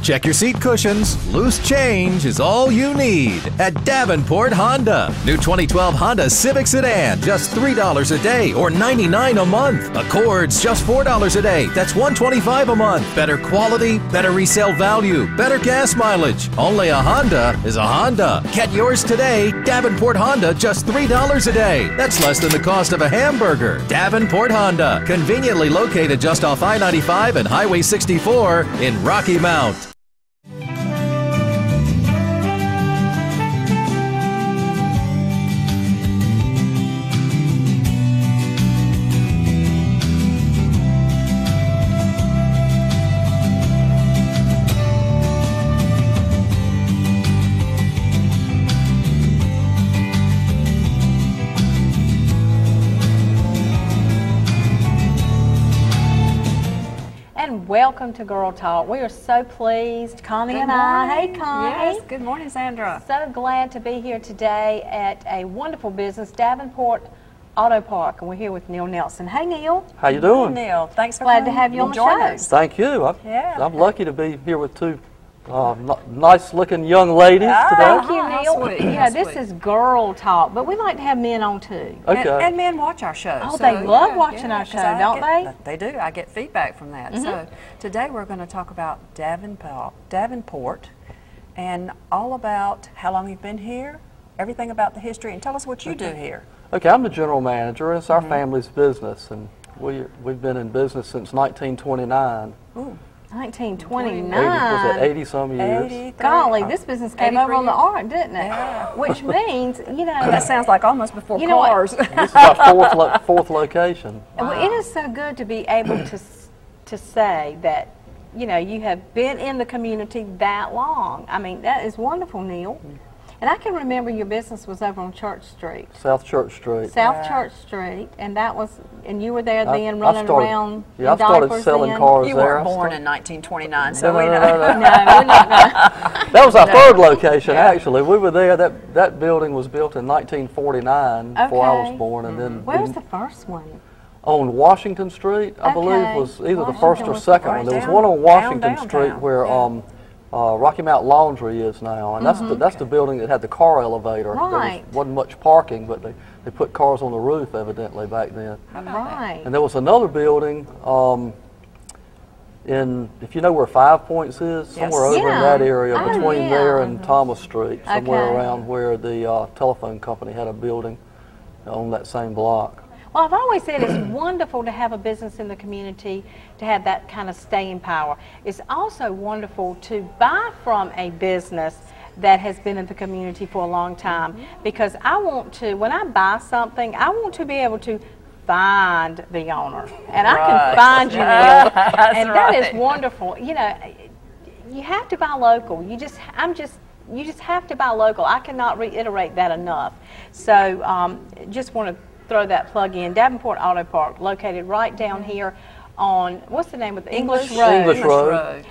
Check your seat cushions. Loose change is all you need at Davenport Honda. New 2012 Honda Civic Sedan, just $3 a day or $99 a month. Accords, just $4 a day. That's $125 a month. Better quality, better resale value, better gas mileage. Only a Honda is a Honda. Get yours today. Davenport Honda, just $3 a day. That's less than the cost of a hamburger. Davenport Honda, conveniently located just off I-95 and Highway 64 in Rocky Mount. Welcome to Girl Talk. We are so pleased, Connie and I. Hey, Connie. Yes, good morning, Sandra. So glad to be here today at a wonderful business, Davenport Autopark, and we're here with Neil Nelson. Hey, Neil. How you doing? Hey, Neil. Thanks for glad to have you on the show. Thank you. Yeah. I'm lucky to be here with two nice-looking young ladies today. Thank you, Neil. Sweet. Yeah, this is Girl Talk, but we like to have men on too. Okay. And men watch our show. Oh, they love watching our show, don't they? They do. I get feedback from that. So today we're going to talk about Davenport and all about how long you've been here, everything about the history, and tell us what you do here. Okay, I'm the general manager. It's our family's business, and we've been in business since 1929. Ooh. 1929. Was it 80-some years? 83. Golly, this business came over on the ark, didn't it? Yeah. Which means, you know. That sounds like almost before You know what? cars. This is our fourth location. Well, it is so good to be able to say that, you know, you have been in the community that long. I mean, that is wonderful, Neil. And I can remember your business was over on Church Street. South Church Street. South Church Street, and that was, and you were there then running around. Yeah, I started selling cars You there. weren't born in 1929, so No, we know. no. No, we're not. That was our third location, actually. We were there. That building was built in 1949 before I was born, and then Where was the first one? on Washington Street, I believe, was either the first or second one. There was one on Washington Street where Rocky Mount Laundry is now, and that's the building that had the car elevator. Right. There wasn't much parking, but they put cars on the roof evidently back then. Right. And there was another building if you know where 5 Points is, somewhere over in that area between there and Thomas Street, somewhere around where the telephone company had a building on that same block. Well, I've always said it's wonderful to have a business in the community, to have that kind of staying power. It's also wonderful to buy from a business that has been in the community for a long time, because I want to, when I buy something, I want to be able to find the owner. And I can find you, Neil. And that is wonderful. You know, you have to buy local. You just have to buy local. I cannot reiterate that enough. So just want to throw that plug in. Davenport Autopark, located right down here on, what's the name of the English Road? English Road.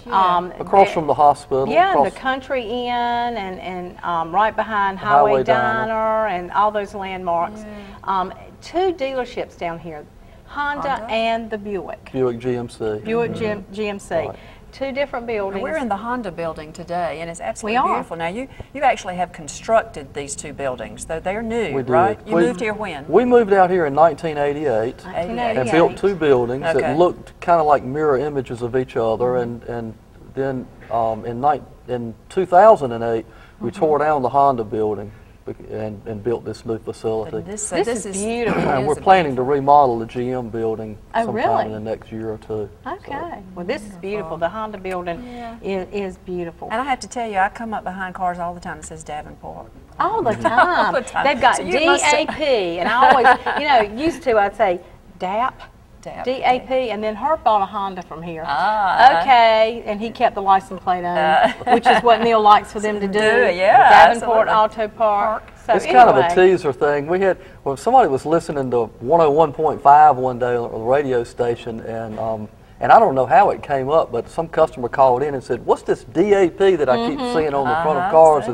Across from the hospital. Yeah, and the Country Inn, and right behind Highway Diner and all those landmarks. Yeah. 2 dealerships down here, Honda and the Buick. Buick GMC. Buick GMC. Right. 2 different buildings. We're in the Honda building today, and it's absolutely beautiful. Now, you actually have constructed these 2 buildings, though they're new, right? You moved here when? We moved out here in 1988 and built 2 buildings that looked kind of like mirror images of each other, and then in 2008 we tore down the Honda building and built this new facility. This is beautiful. And we're planning to remodel the GM building sometime in the next year or 2. Okay. Well, this is beautiful. The Honda building is beautiful. And I have to tell you, I come up behind cars all the time that says Davenport. All the time. They've got DAP, and I always, you know, used to, I'd say DAP. DAP, and then Herb bought a Honda from here. Okay, and he kept the license plate on, which is what Neil likes for them to do. Davenport Autopark. So it's kind of a teaser thing. We had, somebody was listening to 101.5 one day on the radio station, and And I don't know how it came up, but some customer called in and said, "What's this DAP that I keep seeing on the front of cars?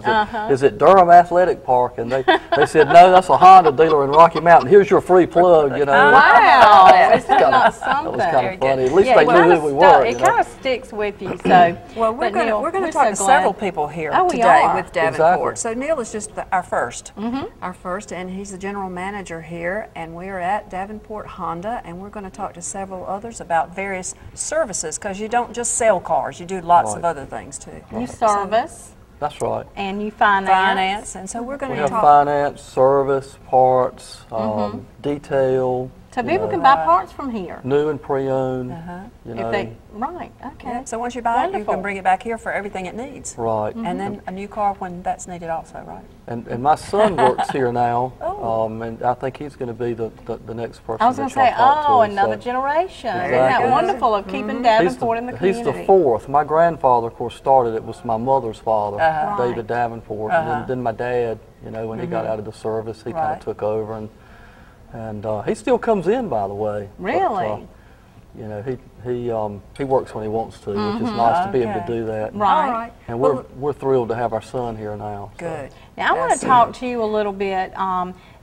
Is it Durham Athletic Park?" And they said, "No, that's a Honda dealer in Rocky Mountain. Here's your free plug." You know. Wow, isn't that not something? That was kind of funny. At least they knew who we were. It kind of sticks with you. So, well, we're going to talk to several people here today with Davenport. So Neil is just our first, and he's the general manager here, and we are at Davenport Honda, and we're going to talk to several others about various services, because you don't just sell cars, you do lots of other things too. You service. That's right. And you finance. And so we're going to talk. We have finance, service, parts, detail. So people can buy parts from here. New and pre-owned. You know. Right, okay. Yeah, so once you buy it, you can bring it back here for everything it needs. Right. And then a new car when that's needed also, right? And my son works here now, and I think he's going to be the next person. I was going to say, another generation. Exactly. Isn't that wonderful of keeping Davenport in the community? He's the fourth. My grandfather, of course, started it. Was my mother's father, David Davenport, and then my dad. You know, when he got out of the service, he kind of took over, and he still comes in, by the way. Really? But, you know, he works when he wants to, which is nice to be able to do that. Right. And we're thrilled to have our son here now. Good. Now I want to talk to you a little bit,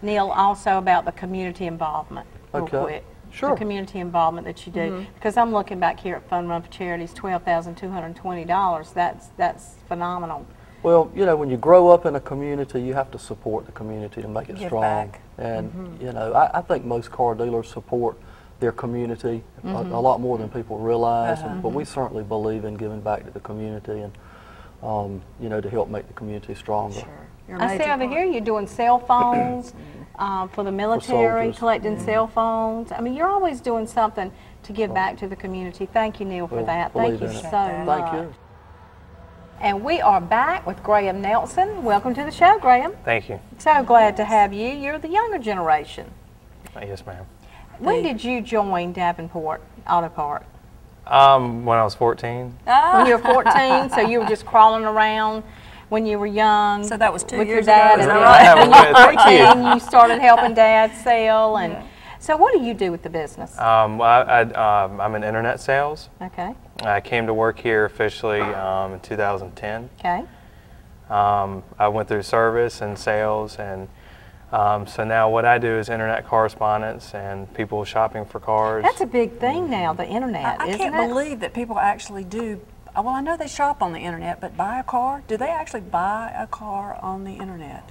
Neil, also about the community involvement, real quick. Sure. The community involvement that you do, because I'm looking back here at Fund Run for Charities, $12,220. That's phenomenal. Well, you know, when you grow up in a community, you have to support the community to make it strong. Back. And you know, I think most car dealers support their community a lot more than people realize. But we certainly believe in giving back to the community and you know, to help make the community stronger. Sure. I see over here you're doing cell phones for the military, collecting cell phones. I mean, you're always doing something to give back to the community. Thank you, Neil, for that. Thank you so much. Thank you. And we are back with Graham Nelson. Welcome to the show, Graham. Thank you. So glad to have you. You're the younger generation. Yes, ma'am. When did you join Davenport Autopark? When I was 14. When you were 14, so you were just crawling around when you were young. So that was 2 with years your dad. ago. And when you were 14, you started helping Dad sell. And so what do you do with the business? Well, I'm in internet sales. Okay. I came to work here officially in 2010. Okay. I went through service and sales, and so now what I do is internet correspondence and people shopping for cars. That's a big thing now, the internet, I isn't can't it? believe that people actually do. Well, I know they shop on the internet, but buy a car? Do they actually buy a car on the internet?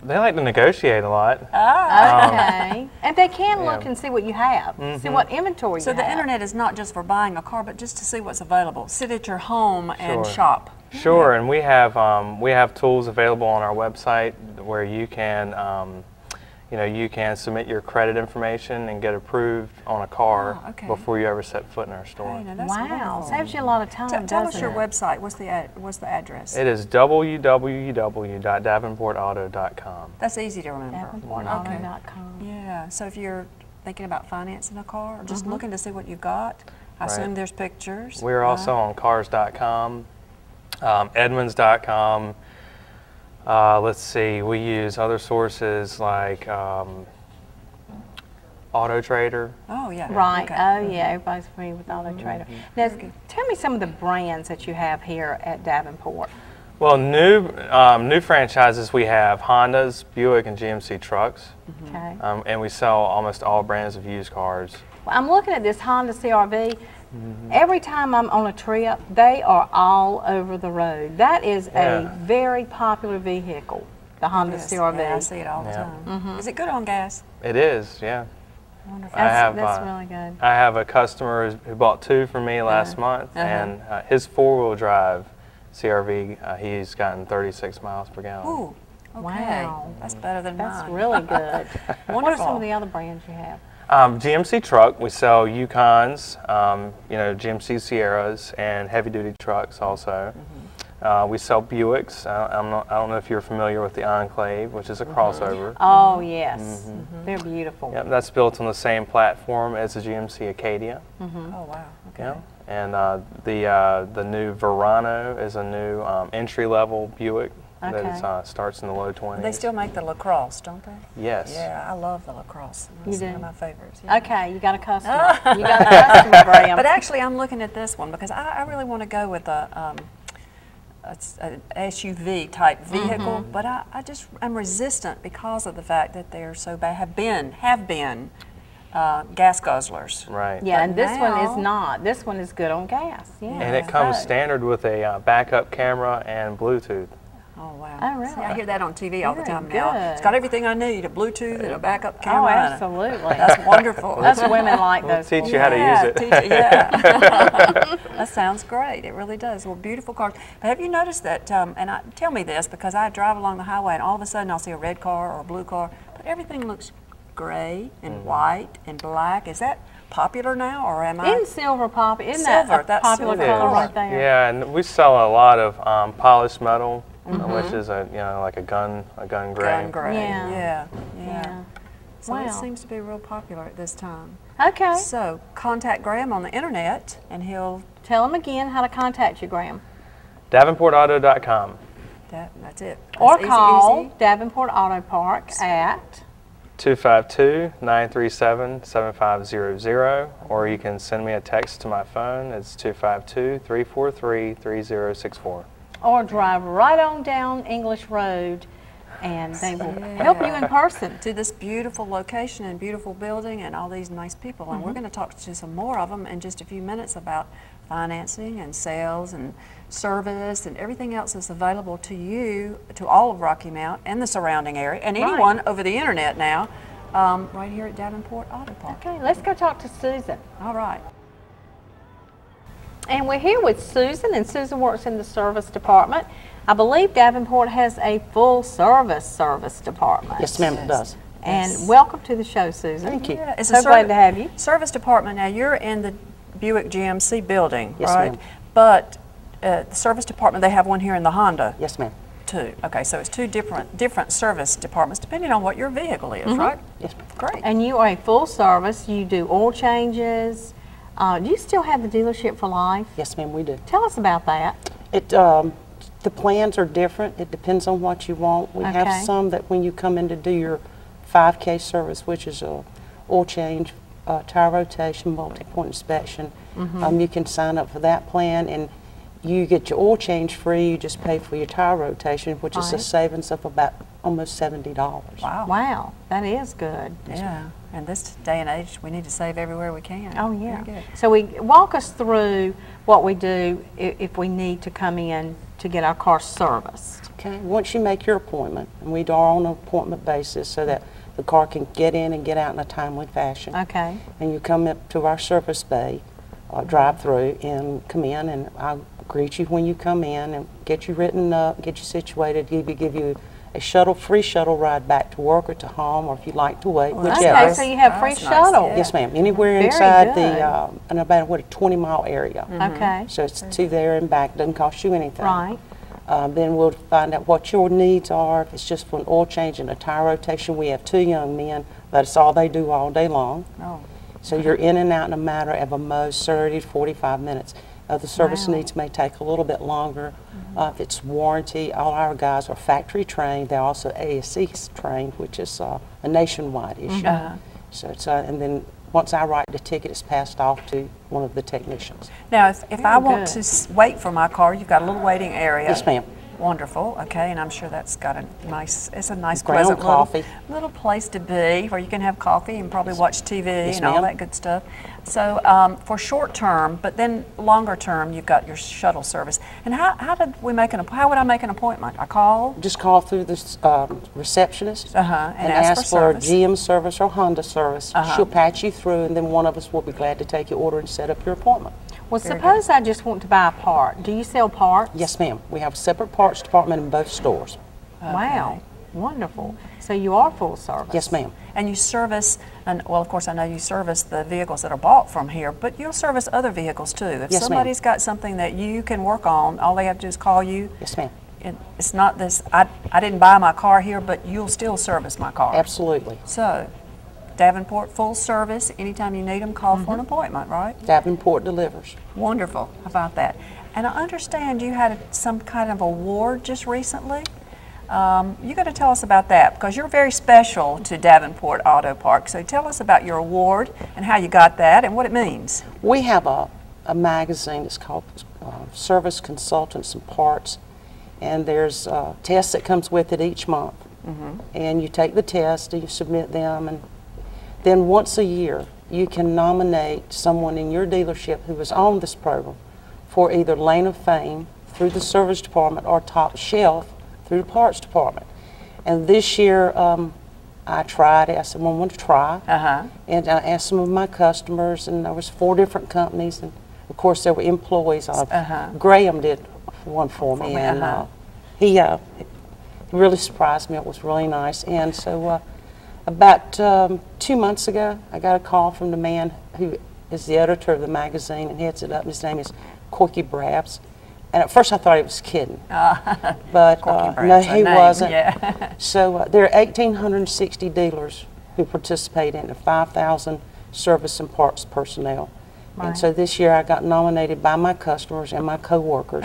They like to negotiate a lot. Okay. And they can look and see what you have, see what inventory you have. So the internet is not just for buying a car, but just to see what's available. Sit at your home and shop. Sure, and we have tools available on our website where you can you can submit your credit information and get approved on a car before you ever set foot in our store. Hey, wow, wonderful. Saves you a lot of time. Tell us your website. What's the address? It is www.davenportauto.com. That's easy to remember. Davenportauto.com. Yeah. So if you're thinking about financing a car, or just looking to see what you've got, I assume there's pictures. We're also on cars.com, Edmunds.com. Let's see, we use other sources like Auto Trader. Oh, yeah. Right. Oh, yeah. Everybody's familiar with Auto Trader. Now, tell me some of the brands that you have here at Davenport. Well, new franchises we have Hondas, Buick, and GMC trucks. Okay. And we sell almost all brands of used cars. Well, I'm looking at this Honda CR-V. Every time I'm on a trip, they are all over the road. That is a very popular vehicle, the Honda CR-V. Yeah, I see it all the time. Is it good on gas? It is, yeah. Wonderful. That's really good. I have a customer who bought 2 from me last month, and his 4-wheel drive CR-V, he's gotten 36 miles per gallon. Ooh, okay. Wow. That's better than mine. That's really good. What are some of the other brands you have? GMC truck, we sell Yukons, GMC Sierras, and heavy-duty trucks also. We sell Buicks. I don't know if you're familiar with the Enclave, which is a crossover. Oh, yes. They're beautiful. Yep, that's built on the same platform as the GMC Acadia. Oh, wow. Okay. Yeah. And the new Verano is a new entry-level Buick that starts in the low 20s. They still make the LaCrosse, don't they? Yes. Yeah, I love the LaCrosse. It's one of my favorites. Yeah. Okay, you got a customer. You got a customer, Graham. But actually, I'm looking at this one because I really want to go with an SUV type vehicle, but I just am resistant because of the fact that they're so bad, have been gas guzzlers. Right. Yeah, and this one is not. This one is good on gas. Yeah. And it comes standard with a backup camera and Bluetooth. Oh, wow. Oh, really? See, I hear that on TV all the time now. It's got everything I need, a Bluetooth and a backup camera. Oh, absolutely. That's wonderful. Us women like those. We'll teach you how to use it. That sounds great. It really does. Well, beautiful cars. But have you noticed that, tell me this, because I drive along the highway and all of a sudden I'll see a red car or a blue car, but everything looks gray and white and black. Is that popular now, or am I? Isn't silver popular? Isn't that a popular color right there? Yeah, and we sell a lot of polished metal. Which is like a gun gray. Gun gray. Yeah. So wow. it seems to be real popular at this time. Okay. So contact Graham on the internet, and he'll tell him again how to contact you, Graham. DavenportAuto.com. That's it. Or call Davenport Autopark at 252-937-7500, or you can send me a text to my phone. It's 252-343-3064. Or drive right on down English Road, and they will help you in person. To this beautiful location and beautiful building and all these nice people. And we're going to talk to some more of them in just a few minutes about financing and sales and service and everything else that's available to you, to all of Rocky Mount and the surrounding area, and anyone over the internet now, right here at Davenport Autopark. Okay, let's go talk to Susan. All right. And we're here with Susan, and Susan works in the service department. I believe Davenport has a full service department. Yes, ma'am, it does. And welcome to the show, Susan. Thank you. Yeah, it's so glad to have you. Service department. Now, you're in the Buick GMC building, yes, right? Ma'am. But the service department, they have one here in the Honda. Yes, ma'am. Too. Okay, so it's two different service departments depending on what your vehicle is, right? Yes, ma'am. Great. And you are a full service. You do oil changes. Do you still have the dealership for life? Yes, ma'am, we do. Tell us about that. The plans are different. It depends on what you want. We have some that when you come in to do your 5K service, which is a oil change, tire rotation, multi-point inspection, you can sign up for that plan, and you get your oil change free. You just pay for your tire rotation, which is a savings of about almost $70. Wow. Wow, that is good. Yeah. And this day and age, we need to save everywhere we can. Oh, yeah. So walk us through what we do if we need to come in to get our car serviced. Okay. Once you make your appointment, and we are on an appointment basis so that the car can get in and get out in a timely fashion. Okay. And you come up to our service bay, drive through, and come in, and I'll greet you when you come in and get you written up, get you situated, give you a free shuttle ride back to work or to home, or if you'd like to wait, whichever. Okay, so you have free shuttle. Yes, ma'am. Anywhere inside in about a 20-mile area. Okay. So it's to there and back. Doesn't cost you anything. Right. Then we'll find out what your needs are. If it's just for an oil change and a tire rotation, we have 2 young men. That's all they do all day long. Oh. So you're in and out in a matter of a most 30 to 45 minutes. The service needs may take a little bit longer. If it's warranty, all our guys are factory trained. They're also ASC trained, which is a nationwide issue. So it's and then once I write the ticket, it's passed off to one of the technicians. Now, if I want to wait for my car, you've got a little waiting area. Yes, ma'am. Wonderful. Okay, and I'm sure that's got a nice, it's a nice, pleasant little place to be where you can have coffee and probably watch TV and all that good stuff. So for short term, but then longer term, you've got your shuttle service. And how would I make an appointment? I call? Just call through the receptionist and ask for a GM service or Honda service. She'll patch you through, and then one of us will be glad to take your order and set up your appointment. Well, suppose I just want to buy a part. Do you sell parts? Yes, ma'am. We have a separate parts department in both stores. Wow. Wonderful. So you are full service. Yes, ma'am. And you service, well, of course, I know you service the vehicles that are bought from here, but you'll service other vehicles too. If somebody's got something that you can work on, all they have to do is call you. Yes, ma'am. It's not this, I didn't buy my car here, but you'll still service my car. Absolutely. So, Davenport full service, anytime you need them, call for an appointment, right? Davenport delivers. Wonderful. How about that? And I understand you had some kind of award just recently? You got to tell us about that because you're very special to Davenport Autopark. So tell us about your award and how you got that and what it means. We have a magazine that's called Service Consultants and Parts, and there's a test that comes with it each month. And you take the test and you submit them, and then once a year you can nominate someone in your dealership who was on this program for either Lane of Fame through the service department or Top Shelf through the parts department. And this year I tried, I asked someone to try, and I asked some of my customers, and there was 4 different companies, and of course there were employees. Graham did one for me, and he really surprised me. It was really nice. And so about 2 months ago, I got a call from the man who is the editor of the magazine and heads it up. His name is Corky Brabs. And at first I thought he was kidding, but no, he wasn't. So there are 1,860 dealers who participate in it, 5,000 service and parts personnel. And so this year I got nominated by my customers and my co-workers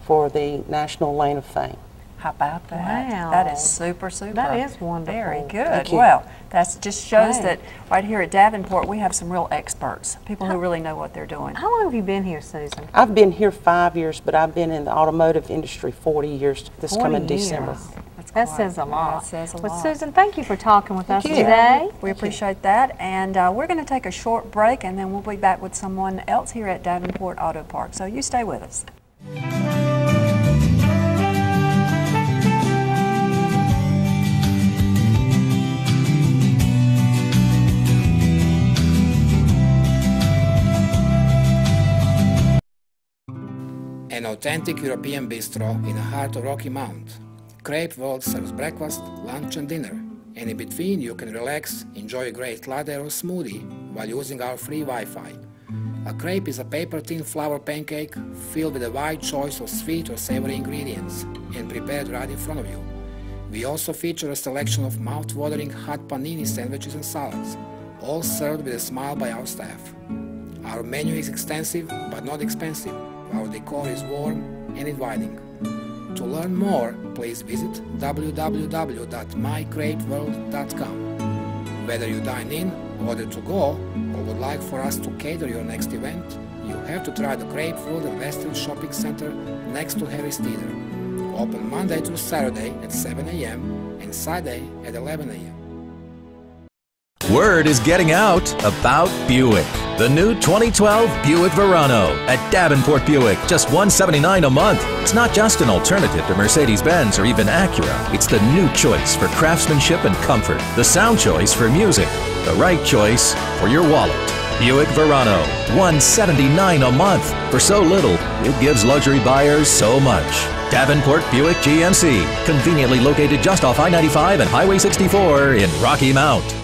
for the National Lane of Fame. How about that? Wow. That is super, super. That is wonderful. Very good. Well, that just shows that right here at Davenport we have some real experts, people who really know what they're doing. How long have you been here, Susan? I've been here 5 years, but I've been in the automotive industry 40 years this coming December. That says a lot. That says a lot. Well, Susan, thank you for talking with us today. We appreciate that, and we're going to take a short break, and then we'll be back with someone else here at Davenport Autopark. So you stay with us. An authentic European bistro in the heart of Rocky Mount. Crepe World serves breakfast, lunch and dinner, and in between you can relax, enjoy a great latte or smoothie while using our free Wi-Fi. A crepe is a paper-thin flour pancake filled with a wide choice of sweet or savory ingredients and prepared right in front of you. We also feature a selection of mouth-watering hot panini sandwiches and salads, all served with a smile by our staff. Our menu is extensive but not expensive. Our decor is warm and inviting. To learn more, please visit www.mycrepeworld.com. Whether you dine in, order to go, or would like for us to cater your next event, you have to try the Crepe World at Western Shopping Center next to Harry's Theater. Open Monday through Saturday at 7 a.m. and Sunday at 11 a.m. Word is getting out about Buick. The new 2012 Buick Verano at Davenport Buick, just $179 a month. It's not just an alternative to Mercedes-Benz or even Acura. It's the new choice for craftsmanship and comfort, the sound choice for music, the right choice for your wallet. Buick Verano, $179 a month. For so little, it gives luxury buyers so much. Davenport Buick GMC, conveniently located just off I-95 and Highway 64 in Rocky Mount.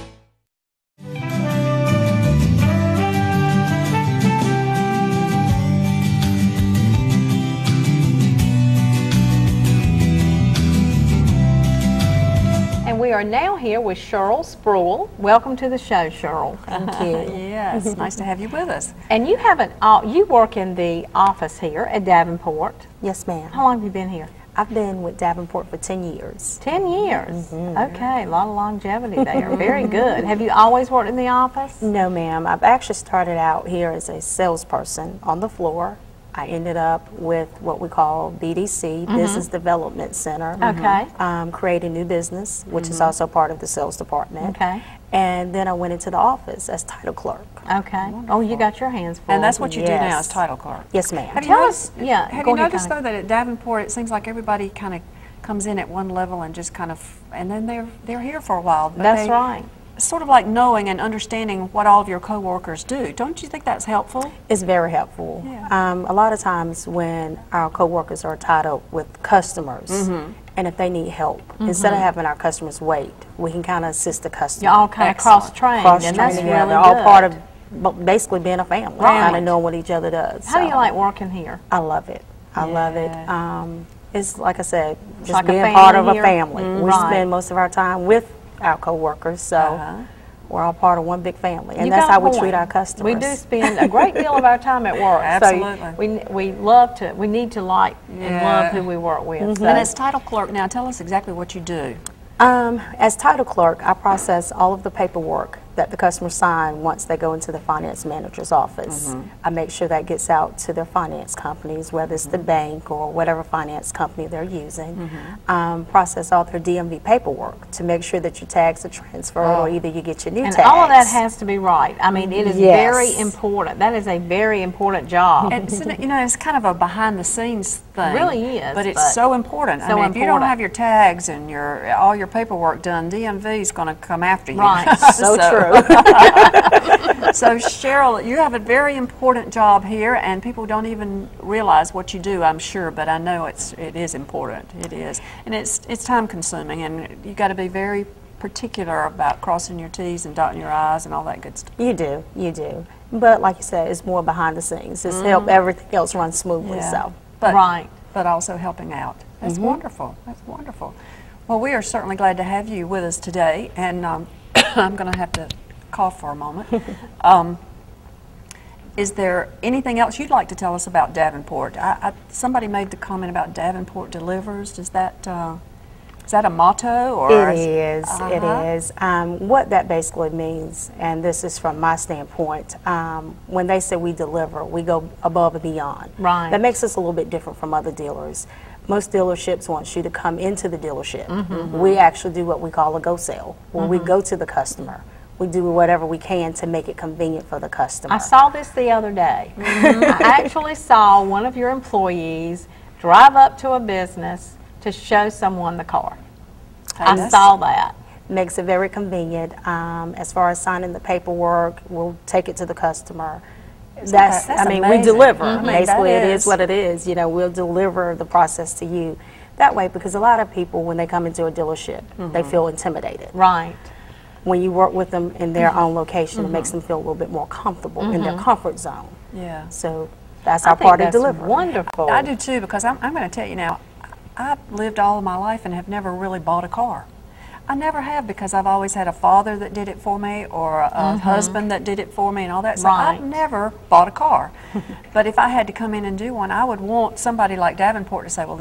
We are now here with Cheryl Spruill. Welcome to the show, Cheryl. Thank you. Yes, nice to have you with us. And you have you work in the office here at Davenport. Yes, ma'am. How long have you been here? I've been with Davenport for 10 years. 10 years? Okay, a lot of longevity there. Very good. Have you always worked in the office? No, ma'am. I've actually started out here as a salesperson on the floor. I ended up with what we call BDC, Business Development Center. Okay. Creating new business, which is also part of the sales department. Okay. And then I went into the office as title clerk. Okay. Wonderful. Oh, you got your hands full. And that's what you do now as title clerk. Yes, ma'am. Have Tell you us, yeah. Have you noticed though that at Davenport it seems like everybody kind of comes in at one level and just kind of, and then they're here for a while. That's right. Sort of like knowing and understanding what all of your co-workers do. Don't you think that's helpful? It's very helpful. Yeah. A lot of times when our co-workers are tied up with customers, and if they need help, instead of having our customers wait, we can kind of assist the customer. You're all kind of cross-trained, and that's really they're good. all part of basically being a family, kind of knowing what each other does. How do you like working here? I love it. I love it. It's like I said, just like being part of a family. We spend most of our time with our co-workers, so We're all part of one big family, and that's how we treat our customers. We do spend a great deal of our time at work. Absolutely. So we need to like and love who we work with. So. And as title clerk now, tell us exactly what you do. As title clerk, I process all of the paperwork that the customers sign once they go into the finance manager's office. I make sure that gets out to their finance companies, whether it's the bank or whatever finance company they're using. Process all their DMV paperwork to make sure that your tags are transferred or either you get your new tags. And all of that has to be right. I mean, it is very important. That is a very important job. And you know, it's kind of a behind the scenes thing. It really is. But it's so important. I mean, if you don't have your tags and all your paperwork done, DMV is going to come after you. Right. So true. So Cheryl, you have a very important job here, and people don't even realize what you do, I'm sure, but I know it is important. It is. And it's time consuming, and you got to be very particular about crossing your T's and dotting your I's and all that good stuff. You do. But like you said, it's more behind the scenes. It's help everything else run smoothly. So, but also helping out. That's wonderful. That's wonderful. Well, we are certainly glad to have you with us today, and I'm going to have to cough for a moment. Is there anything else you'd like to tell us about Davenport? Somebody made the comment about Davenport delivers. Is that a motto? Or it is. It is. What that basically means, and this is from my standpoint, when they say we deliver, we go above and beyond. Right. That makes us a little bit different from other dealers. Most dealerships want you to come into the dealership. We actually do what we call a go sale, where we go to the customer. We do whatever we can to make it convenient for the customer. I saw this the other day. I actually saw one of your employees drive up to a business to show someone the car. I saw that. Makes it very convenient. As far as signing the paperwork, we'll take it to the customer. That's I mean, amazing. we deliver. Basically, it is what it is. You know, we'll deliver the process to you. That way, because a lot of people, when they come into a dealership, they feel intimidated. Right. When you work with them in their own location, it makes them feel a little bit more comfortable in their comfort zone. Yeah. So that's our part of delivery. Wonderful. I do too, because I'm going to tell you now, I've lived all of my life and have never really bought a car. I never have, because I've always had a father that did it for me, or a husband that did it for me, and all that. So I've never bought a car. But if I had to come in and do one, I would want somebody like Davenport to say, "Well,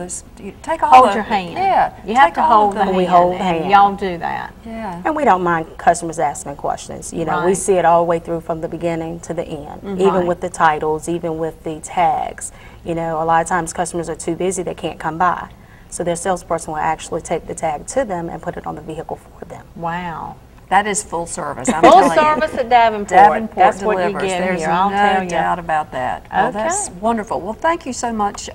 take all hold your hand." Yeah, you have to hold the hand. We hold hand. Y'all do that. Yeah. And we don't mind customers asking questions. You know, we see it all the way through from the beginning to the end, even with the titles, even with the tags. You know, a lot of times customers are too busy; they can't come by. So their salesperson will actually take the tag to them and put it on the vehicle for them. Wow. That is full service. I'm full service at Davenport. Davenport That's delivers. What you get There's here. I'll tell you. no doubt about that. Well, that's wonderful. Well, thank you so much,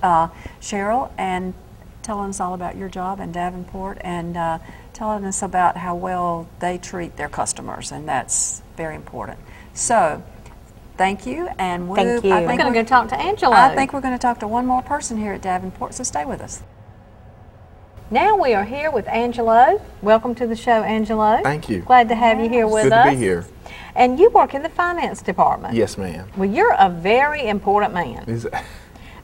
Cheryl, and telling us all about your job in Davenport, and telling us about how well they treat their customers, and that's very important. So, thank you, and thank you. We're going to go talk to Angelo. I think we're going to talk to one more person here at Davenport, so stay with us. Now we are here with Angelo. Welcome to the show, Angelo. Thank you. Glad to have you here with us. Good to be here. And you work in the finance department. Yes, ma'am. Well, you're a very important man.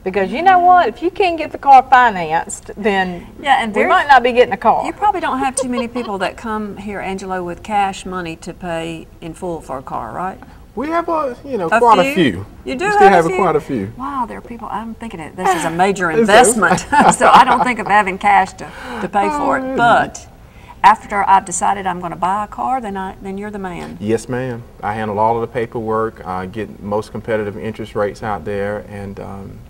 Because you know what? If you can't get the car financed, then we might not be getting a car. You probably don't have too many people that come here, Angelo, with cash money to pay in full for a car, right? We have quite a few. You do still have quite a few. Wow, there are people. I'm thinking this is a major investment, so I don't think of having cash to pay for it. But after I've decided I'm going to buy a car, then you're the man. Yes, ma'am. I handle all of the paperwork, get most competitive interest rates out there, and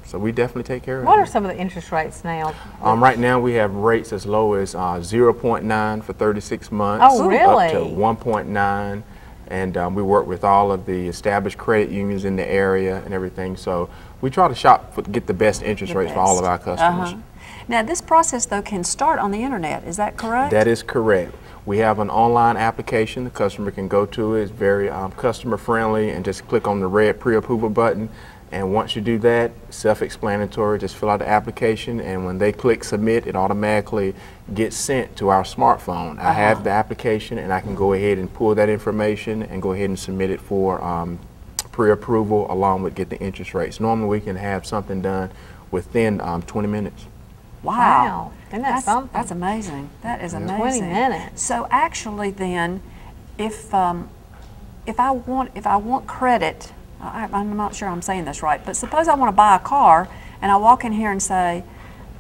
so we definitely take care of it. What are some of the interest rates now? Right now we have rates as low as 0.9 for 36 months. Oh, really? Up to 1.9. And we work with all of the established credit unions in the area and everything. So we try to get the best interest rates for all of our customers. Now this process, though, can start on the internet. Is that correct? That is correct. We have an online application the customer can go to. It's very customer friendly, and just click on the red pre-approval button. And once you do that, self-explanatory, just fill out the application, and when they click submit, it automatically gets sent to our smartphone. I have the application, and I can go ahead and pull that information and go ahead and submit it for pre-approval, along with get the interest rates. Normally we can have something done within 20 minutes. Wow. And that's something. That's amazing. That is amazing. 20 minutes. So actually then, if if I want credit, I'm not sure I'm saying this right, but suppose I want to buy a car and I walk in here and say,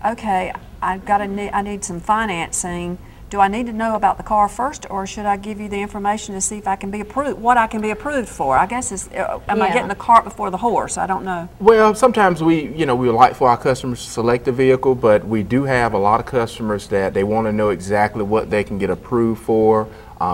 okay, I need some financing. Do I need to know about the car first, or should I give you the information to see if I can be approved, what I can be approved for? I guess is, am I getting the cart before the horse? I don't know. Well, sometimes we would like for our customers to select a vehicle, but we do have a lot of customers that they want to know exactly what they can get approved for.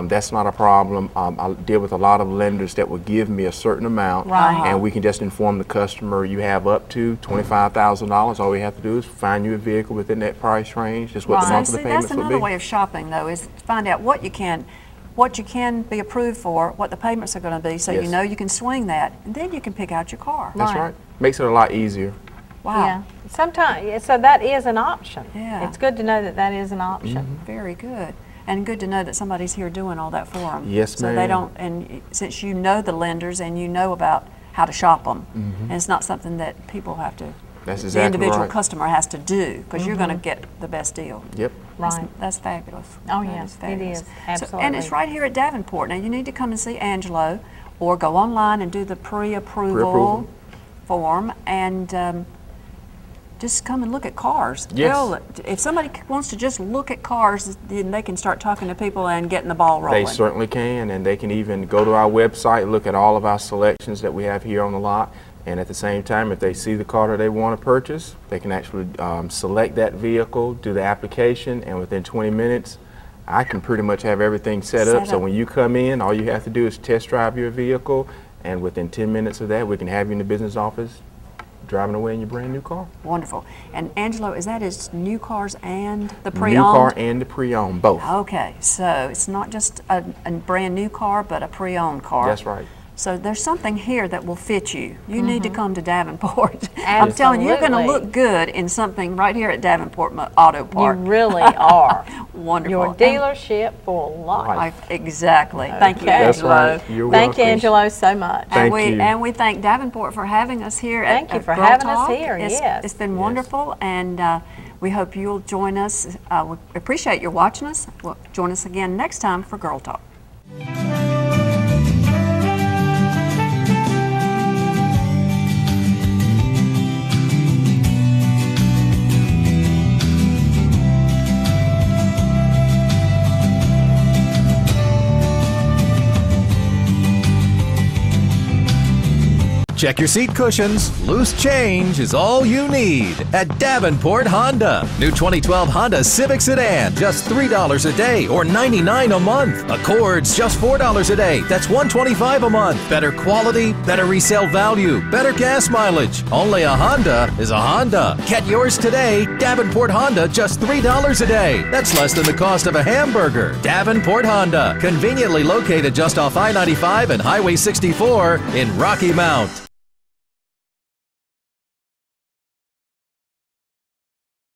That's not a problem. I deal with a lot of lenders that will give me a certain amount, and we can just inform the customer, you have up to $25,000. All we have to do is find you a vehicle within that price range. Just what the monthly payments will be. That's another way of shopping, though, is to find out what you can be approved for, what the payments are going to be, so you know you can swing that, and then you can pick out your car. That's right. Makes it a lot easier. Wow. Yeah. Sometimes, so that is an option. Yeah. It's good to know that that is an option. Very good. And good to know that somebody's here doing all that for them. Yes, ma'am. So they don't, and since you know the lenders and you know about how to shop them, and it's not something that people have to, the individual customer has to do, because you're going to get the best deal. Yep. Right. That's fabulous. Oh, yes, it is. Absolutely. So, and it's right here at Davenport. Now, you need to come and see Angelo, or go online and do the pre-approval form, and just come and look at cars. Yes. If somebody wants to just look at cars, then they can start talking to people and getting the ball rolling. They certainly can, and they can even go to our website, look at all of our selections that we have here on the lot, and at the same time, if they see the car that they want to purchase, they can actually select that vehicle, do the application, and within 20 minutes, I can pretty much have everything set up. So when you come in, all you have to do is test drive your vehicle, and within 10 minutes of that, we can have you in the business office driving away in your brand new car. Wonderful. And Angelo, is that his new cars and the pre-owned? New car and the pre-owned, both. Okay, so it's not just a brand new car, but a pre-owned car. That's right. So there's something here that will fit you. You need to come to Davenport. I'm telling you, you're going to look good in something right here at Davenport Autopark. You really are. Wonderful. Your dealership for life. Exactly. Thank you, Angelo. Right. You're Thank you, Angelo, so much. And we thank Davenport for having us here. Thank you for having us here. It's been wonderful, and we hope you'll join us. We appreciate your watching us. Well, join us again next time for Girl Talk. Check your seat cushions. Loose change is all you need at Davenport Honda. New 2012 Honda Civic Sedan, just $3 a day or $99 a month. Accords, just $4 a day. That's $125 a month. Better quality, better resale value, better gas mileage. Only a Honda is a Honda. Get yours today. Davenport Honda, just $3 a day. That's less than the cost of a hamburger. Davenport Honda, conveniently located just off I-95 and Highway 64 in Rocky Mount.